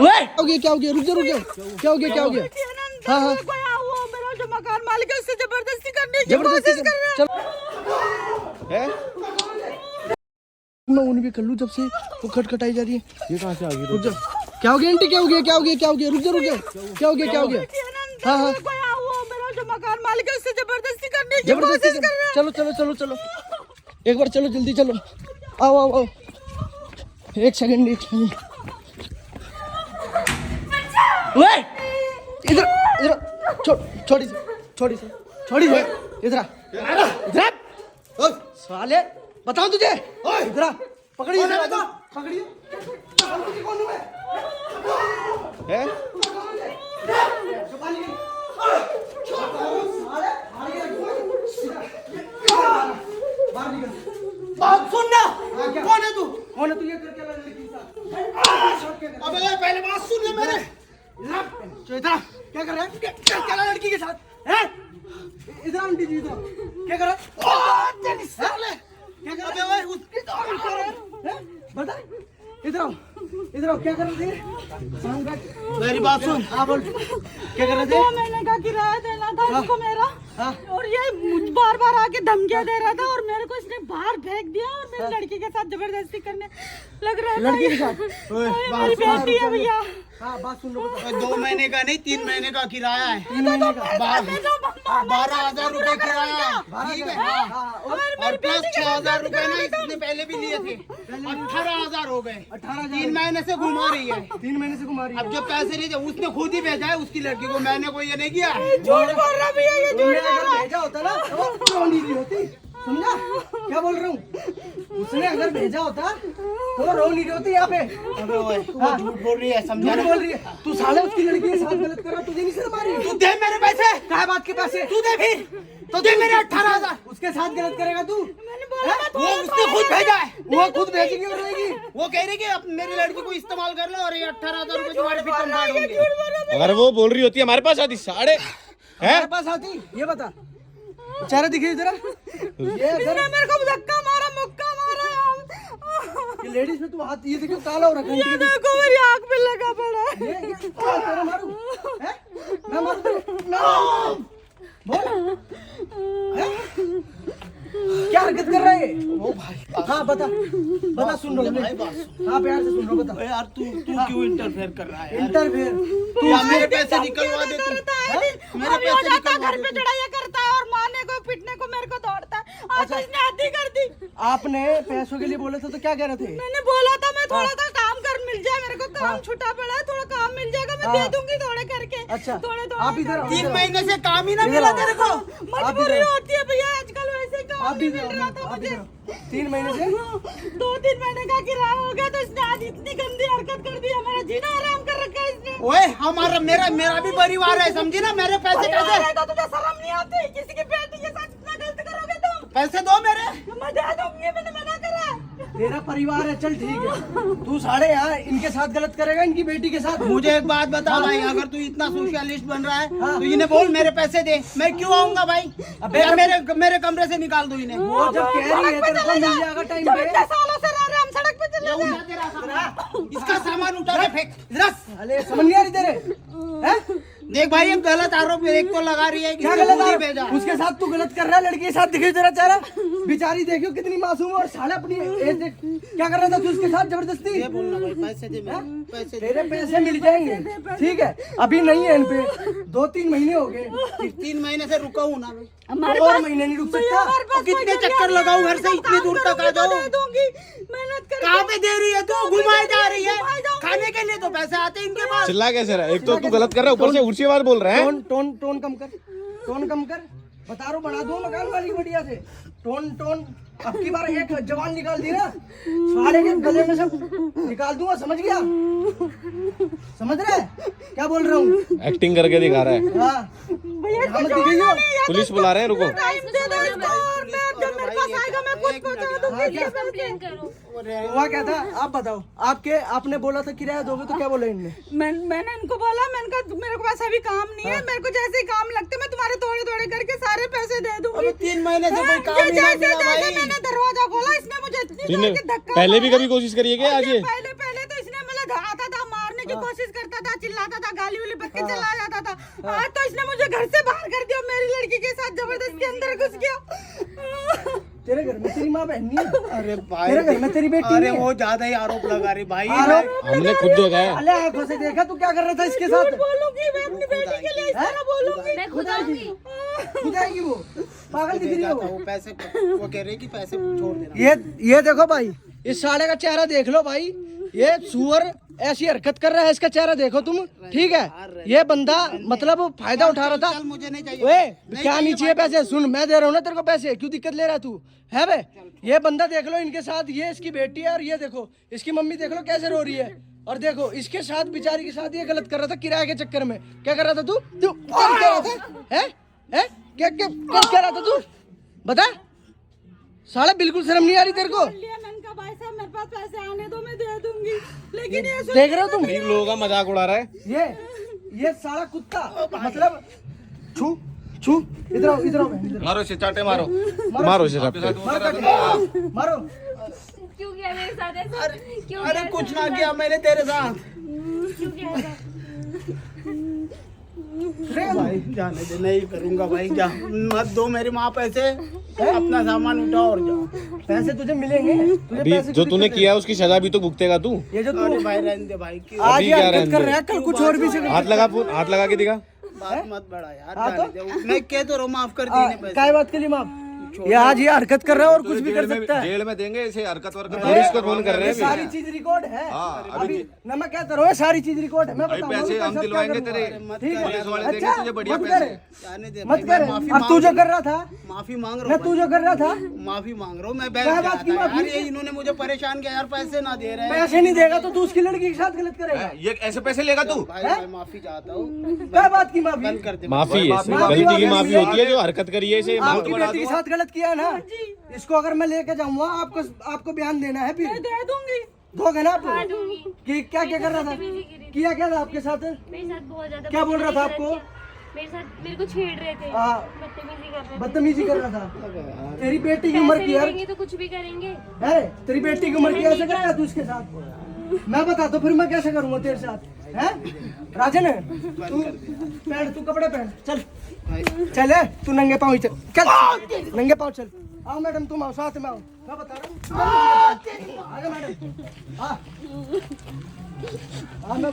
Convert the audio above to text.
क्या हो गया? रुक जा। क्या हो गया? हाँ मेरा जो मकान मालिक है उससे जबरदस्ती करने की कोशिश कर रहा है। मैं उन्हें भी कर लूँ जब से वो खटखटाई जा रही है। ये कहाँ से आ गई? रुक जा। क्या हो गया आंटी? क्या हो गया? रुक जा। क्या हो गया? हाँ मेरा जो मकान मालिक है उससे जबरदस्ती करने की कोशिश कर रहा है। चलो एक बार चलो, जल्दी चलो। आओ। एक सेकंड। इधर छोड़ी से इधर साले बताओ तुझे। इधर पकड़िए कौन हूँ मैं? बात सुनना। कौन है तू? ये करके लड़की के साथ? अबे पहले बात सुन ले मेरे। क्या कर रहा है? क्या लड़की के साथ है? इधर आंटी जी इधर क्या कर रहा है? तेरी साले क्या कर रहा है? उसकी तो बता। इधर आओ क्या कर रहे थे? मेरी बात सुन। हाँ बोल क्या कर रहे थे? 2 महीने का किराया देना था इसको मेरा। और ये बार आके धमकियां दे रहा था और मेरे को इसने बाहर फेंक दिया और मेरी लड़की के साथ जबरदस्ती करने लग रहा है। लड़की के साथ? मेरी बेटी है भैया। हाँ बात सुन लो। 2 महीने का नहीं 3 महीने का किराया है। 3 महीने का 12,000 रुपए किराया है। ठीक है। और प्लस 6,000 रुपए ना इसने पहले भी लिए थे। 18,000 हो गए। 18,000 3 महीने से घुमा रही है। 3 महीने से घुमा रही है। अब जो पैसे नहीं थे उसने खुद ही भेजा है उसकी लड़की को। मैंने कोई ये नहीं किया। झूठ बोल रहा भैया, ये झूठ तुमने अगर भेजा होता ना तो क्यों नहीं होती? समझा क्या बोल रहा हूँ? उसने अगर भेजा होता तो रो नहीं रही होती यहाँ पे। अबे ओए तू झूठ बोल रही है, समझा झूठ बोल रही है तू। साले उसकी लड़की के साथ गलत कर रहा, तुझे नहीं शर्म आ रही? तू दे मेरे पैसे। क्या बात के पैसे? तू दे फिर तो दे मेरे 18,000। उसके साथ गलत करेगा तू? वो उसने खुद भेजा है। वो खुद भेजेगी और रहेगी। वो कह रही कि अब मेरी लड़की को इस्तेमाल कर लो और ये 18,000 रुपए तुम्हारे फिर कम काट होंगे। अगर वो बोल रही होती हमारे पास आती साढ़े हमारे पास आती ये बता। चेहरा दिखे जरा। ये अगर मेरे को धक्का मारा, मुक्का मारा यार। ये लेडीज में तू हाथ ये देखो काला हो रखा है। ये देखो मेरी आँख पे लगा पड़ा है। ये तेरे मारूं? हैं? मैं मारूं तेरे? ना बोल। हैं? क्या हरकत कर रहा है? ओ भाई हाँ बता सुन रहा हूँ। हाँ प्यार से सुन रहा हूँ बता। यार तू क्यों इंटरफेयर कर रहा है यार? इंटरफेयर तू या मेरे पैसे निकलवा दे तू। मेरे पैसे निकलवा घर पे दे तू। चढ़ाइया करता है और मारने को पीटने को मेरे को दौड़ता है। आज इसने हद ही कर दी। आपने पैसों के लिए बोले थे तो क्या कह रहे थे? मैंने बोला था मैं थोड़ा सा काम कर मिल जाए, मेरे को काम छुट्टा पड़ा है, थोड़ा काम मिल जाएगा मैं दे दूंगी थोड़े करके। अच्छा थोड़े आप इधर आओ, 3 इधर आओ। महीने से काम ही ना मिला तेरे को। मजबूरी होती है भैया, आजकल वैसे काम आप भी नहीं मिल रहा था आप मुझे। इधर आओ। 3 महीने से 2-3 महीने का किराया हो गया तो इसने आज इतनी गंदी हरकत कर दी, हमारा जीना हराम कर रखा है इसने। ओए हमारा मेरा भी परिवार है, समझी ना। मेरे पैसे कैसे? तो तुझे शर्म नहीं आती? किसी की बेटी के साथ इतना गलत करोगे तुम? पैसे दो मेरे। मैं दे दूंगी, मैंने मना करा। तेरा परिवार है चल ठीक है। तू साढ़े यहाँ इनके साथ गलत करेगा, इनकी बेटी के साथ। मुझे एक बात बता भाई, अगर तू इतना सोशलिस्ट बन रहा है तो इन्हें बोल मेरे पैसे दे। मैं क्यों आऊंगा भाई? या मेरे कमरे से निकाल दो इन्हें। वो जब कह रही है तेरे को मिल जाएगा टाइम पे। 4 सालों से रह रहे हम सड़क पे चले। ये उठा तेरा सामान। इसका सामान उठा के फेंक। अरे समझ नहीं आ रही तेरे? हैं? देख भाई ये गलत आरोप एक को लगा रही है कि क्या इसने गलत खुद ही आरोप? भेजा। उसके साथ तू गलत कर रहा है। लड़की के साथ दिखे तेरा चेहरा, बेचारी देखियो कितनी मासूम है और साले अपनी एज देख क्या कर रहा था तू उसके साथ जबरदस्ती। ये बोलना भाई पैसे दे मेरे, पैसे दे। तेरे पैसे मिल जाएंगे ठीक है, अभी नहीं है इन पे। 2-3 महीने हो गए। 3 महीने से रुका हूँ ना भाई। हमारे और पास महीने नहीं रुक भैया, हमारे सकता। पास कितने कोई चक्कर जरिया लगाऊं नहीं घर से है, इतनी दूर तक आ काम करूंगी तो जाऊं? दे दूंगी, मेहनत करके। कहाँ पे दे रही है तू? घुमाए जा रही है। घुमाए जाऊंगी। खाने के लिए तो पैसे आते हैं इनके पास। चिल्ला कैसे रहा है? एक तो तू गलत कर रहा है, ऊपर से ऊंची आवाज बोल रहा है। टोन कम कर, टोन कम कर। बता रहा हूँ बना दूँ मकान वाली बढ़िया से। टोन अब की बार एक जवान निकाल दी ना सारे के गले में सब निकाल दूंगा, समझ गया? समझ रहा है क्या बोल रहा हूँ? एक्टिंग करके दिखा रहा है। हाँ भैया इसको मत छोड़ना दिखाइयो। नहीं है, पुलिस बुला रहे हैं, रुको। टाइम दे दो इसको और मैं जब मेरे पास आएगा मैं कुछ पहुंचा दूंगी। ये कंप्लेन करो। हुआ क्या था आप बताओ? आपने बोला था किराया दोगे तो क्या बोला इनने? मैंने इनको बोला, मैंने कहा मेरे को पास अभी काम नहीं है, मेरे को जैसे ही काम लगते मैं तुम्हारे थोड़े करके सारे पैसे दे दूंगी। अबे 3 महीने से कोई काम ही नहीं मिला भाई। मैंने दरवाजा खोला, इसने मुझे इतनी तूने जोर की धक्का पहले भी मारा। कभी कोशिश करी है क्या आज ये? पहले तो इसने मतलब आता था मारने की कोशिश करता था, चिल्लाता था, गाली वाली बक के चला जाता था। आज तो इसने मुझे घर से बाहर कर दिया, मेरी लड़की के साथ जबरदस्ती अंदर घुस गया। तेरे घर में तेरी माँ बहन नहीं है? अरे भाई तेरे घर में तेरी बेटी अरे नहीं है? वो ज्यादा ही आरोप लगा रही भाई। हमने खुद देखा है। अले आंखों से देखा तू क्या कर रहा था इसके साथ? बोलूंगी मैं अपनी बेटी के लिए, इस तरह बोलूंगी। मैं खुद आऊंगी। खुद आएगी वो, पागल दिख रही है वो। वो पैसे वो कह रही कि पैसे छोड़ देना। ये देखो भाई, इस साले का चेहरा देख लो भाई, ये सुअर ऐसी हरकत कर रहा है, इसका चेहरा देखो तुम, ठीक है? ये बंदा मतलब फायदा उठा रहा था। चल मुझे नहीं चाहिए। ओए क्या नहीं चाहिए पैसे? सुन, मैं दे रहा हूँ ना तेरे को पैसे, क्यों दिक्कत ले रहा है तू? है बे? ये बंदा देख लो इनके साथ, ये इसकी बेटी है और ये देखो इसकी मम्मी देख लो कैसे रो रही है। और देखो इसके साथ बेचारी के साथ ये गलत कर रहा था किराए के चक्कर में। क्या कर रहा था तू? तू क्या कर रहा था? हैं? क्या क्या क्या कर रहा था तू? बता साला, बिल्कुल शर्म नहीं आ रही तेरे को? लिया मैंने कहा भाई साहब मेरे पास पैसे आने दो, मैं दे दूंगी, लेकिन ये देख रहे हो तुम? गरीब लोगों का मजाक उड़ा रहा है। ये साला कुत्ता मतलब छू छू, इधर आओ, इधर आओ बहन, इधर मारो इसे चाटे, मारो मारो इसे चाटे। मारो, मारो। क्यों किया मेरे साथ ऐसा? क्यों अरे किया कुछ ऐसा? ना किया मैंने तेरे साथ। क्यों किया ऐसा? भाई जाने दे, नहीं करूंगा भाई, जा मत दो मेरी माँ पैसे, अपना सामान उठाओ और जाओ। पैसे तुझे मिलेंगे, तुझे अभी पैसे जो की तूने दिक्कत किया उसकी सजा भी तो भुगतेगा तू। है। ये जो अरे तू भाई रहने दे भाई, क्यों आज अभी ये क्या हरकत रहने कर दे? रहा है, कल कुछ और भी से हाथ लगा के दिखा। बात मत बढ़ा यार, हाँ तो? जाने दे। मैं कह तो रहा हूँ, माफ कर दी पैसे। काय बात के लिए माफ? ये आज ये हरकत कर रहा है और कुछ भी कर सकता है। जेल में देंगे इसे, हरकत वरकत पुलिस को फोन कर रहे ये हैं सारी अभी। चीज रिकॉर्ड है। हाँ, अभी ना मैं कहता रहा हूँ, सारी चीज रिकॉर्ड है। मैं भाई बताऊंगा पैसे उसके हम साथ क्या दिलवाएंगे करूंगा। तेरे, मत कर पुलिस वाले अच्छा, देंगे तुझे बढ़िया मत पैसे। कर, जाने दे मत भाई, कर। मैं माफी अब तू जो मांग कर रहा था, माफी मांग ना रहा तू हूँ जो कर रहा था, भाई। माफी मांग रहा हूँ मैं, क्या बैंक बात की जाता है माफी? यार, ये इन्होंने मुझे परेशान किया यार, पैसे ना दे रहे हैं। पैसे नहीं देगा तो तू उसकी लड़की के साथ गलत करेगा। ये ऐसे पैसे लेगा तू? भाई मैं माफी चाहता हूँ, क्या बात की माफी? बंद कर दे। माफी है, माफी गलती की माफी माफी होती है, जो हरकत करी है इसे माफ आपकी बना बेटी के दूंगा। साथ गलत किया है ना, इसको अगर मैं लेके जाऊंगा आपको बयान देना है, फिर मैं दे दूंगी। दोगे ना आप? हाँ, दूंगी। कि क्या क्या कर रहा था? किया क्या था आपके साथ? मेरे साथ बहुत ज्यादा क्या बोल रहा था बदतमीजी आपको? कर रहे थे। मेरे साथ मेरे को छेड़ रहे थे, हाँ। बदतमीजी कर रहे थे। बदतमीजी कर रहा था। तेरी बेटी की उम्र पैसे की नहीं है, देंगे तो कुछ भी करेंगे। है तेरी बेटी की उम्र की ऐसे करेगा तू इसके साथ? मैं बता तो फिर मैं कैसे करूंगा तेरे साथ? है राजन, तू पहन, तू कपड़े पहन, चल चल, तू नंगे पाँव ही चल, चल नंगे पाँव चल। आओ मैडम, तुम आओ साथ में, आओ, मैं बता रहा हूँ। आगे मैडम, हाँ हाँ मैं